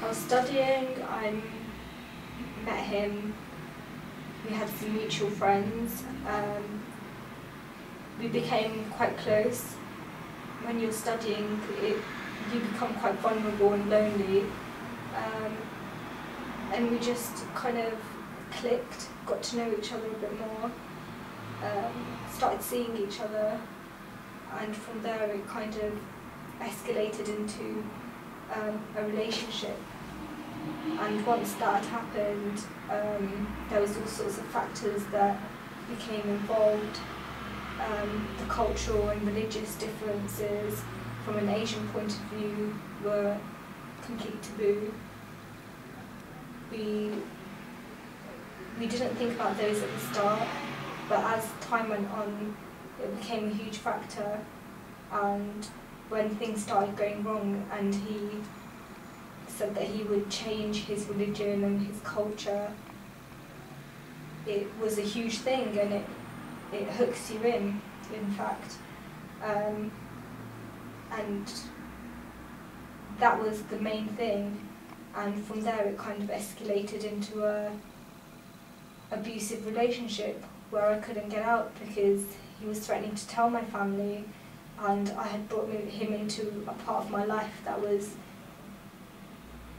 I was studying, I met him, we had some mutual friends, we became quite close. When you're studying, you become quite vulnerable and lonely, and we just kind of clicked, got to know each other a bit more, started seeing each other, and from there it kind of escalated into a relationship. And once that happened, there was all sorts of factors that became involved. The cultural and religious differences from an Asian point of view were complete taboo. We didn't think about those at the start, but as time went on, it became a huge factor. And when things started going wrong and he said that he would change his religion and his culture, it was a huge thing, and it hooks you in fact. And that was the main thing, and from there it kind of escalated into a abusive relationship where I couldn't get out because he was threatening to tell my family, and I had brought him into a part of my life that was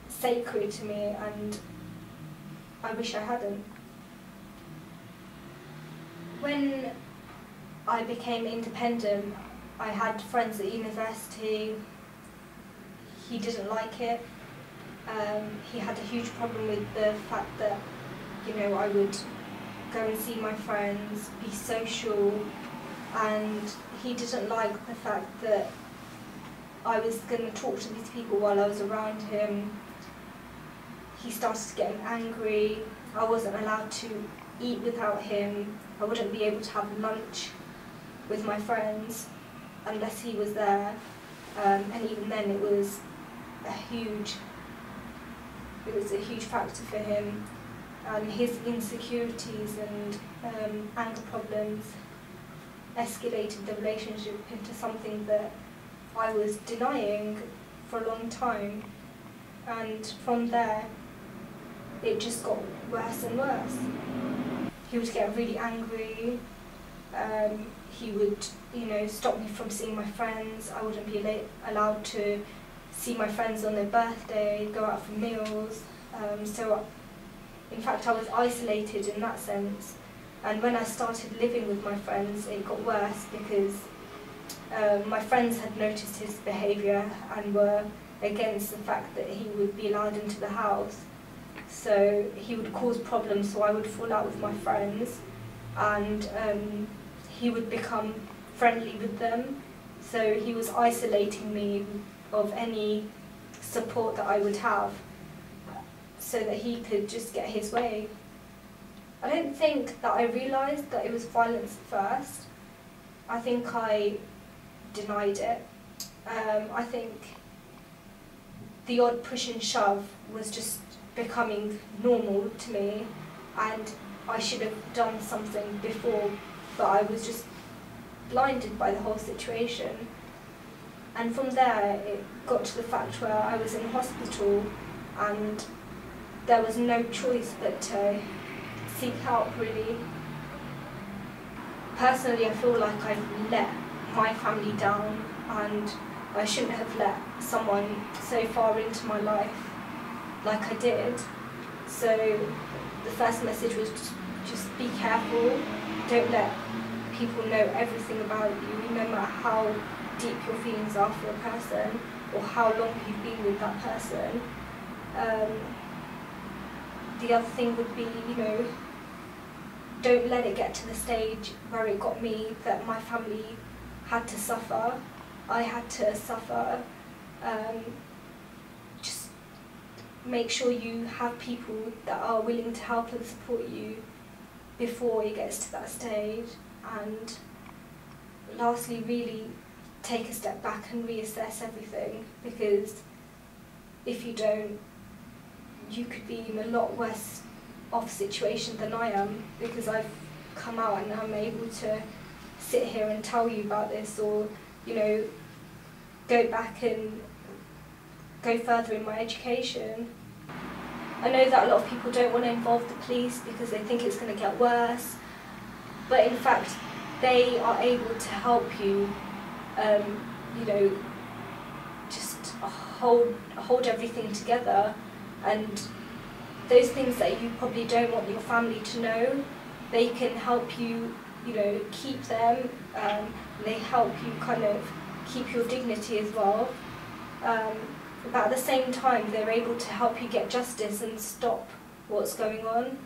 sacred to me, and I wish I hadn't. When I became independent, I had friends at university. He didn't like it. He had a huge problem with the fact that, I would go and see my friends, be social, and he didn't like the fact that I was going to talk to these people while I was around him. He started getting angry. I wasn't allowed to eat without him. I wouldn't be able to have lunch with my friends unless he was there, and even then it was a huge factor for him, and his insecurities and anger problems escalated the relationship into something that I was denying for a long time, and from there it just got worse and worse. He would get really angry. He would, stop me from seeing my friends. I wouldn't be allowed to see my friends on their birthday, go out for meals. So, in fact, I was isolated in that sense. And when I started living with my friends, it got worse because my friends had noticed his behaviour and were against the fact that he would be allowed into the house. So he would cause problems, so I would fall out with my friends, and he would become friendly with them. So he was isolating me of any support that I would have, so that he could just get his way. I don't think that I realised that it was violence at first. I think I denied it. I think the odd push and shove was just becoming normal to me, and I should have done something before, but I was just blinded by the whole situation. And from there it got to the fact where I was in hospital and there was no choice but to seek help, really. Personally, I feel like I've let my family down, and I shouldn't have let someone so far into my life like I did. So the first message was just be careful. Don't let people know everything about you, no matter how deep your feelings are for a person or how long you've been with that person. The other thing would be, don't let it get to the stage where it got me, that my family had to suffer. I had to suffer. Just make sure you have people that are willing to help and support you before it gets to that stage. And lastly, really take a step back and reassess everything, because if you don't, you could be in a lot worse off situation than I am, because I've come out and I'm able to sit here and tell you about this, or go back and go further in my education. I know that a lot of people don't want to involve the police because they think it's going to get worse, but in fact they are able to help you, you know, just hold everything together, and those things that you probably don't want your family to know, they can help you, you know, keep them, they help you kind of keep your dignity as well. But at the same time, they're able to help you get justice and stop what's going on.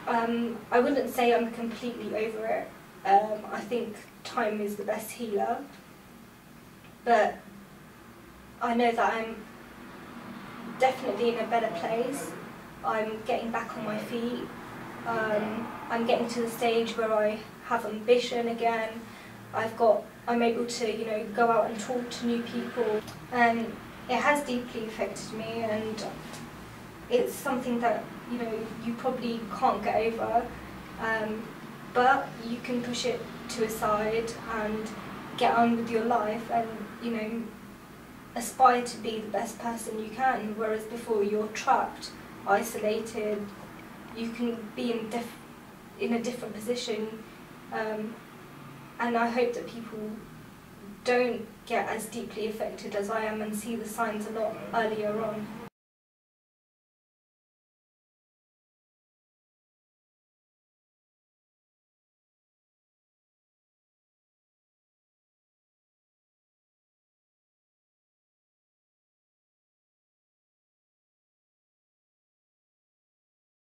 I wouldn't say I'm completely over it. I think time is the best healer. But I know that I'm definitely in a better place. I'm getting back on my feet. I'm getting to the stage where I have ambition again. I'm able to, you know, go out and talk to new people. And it has deeply affected me, and it's something that, you know, you probably can't get over. But you can push it to a side and get on with your life, and, you know, aspire to be the best person you can. Whereas before, you're trapped, isolated. You can be in a different position, and I hope that people don't get as deeply affected as I am and see the signs a lot earlier on.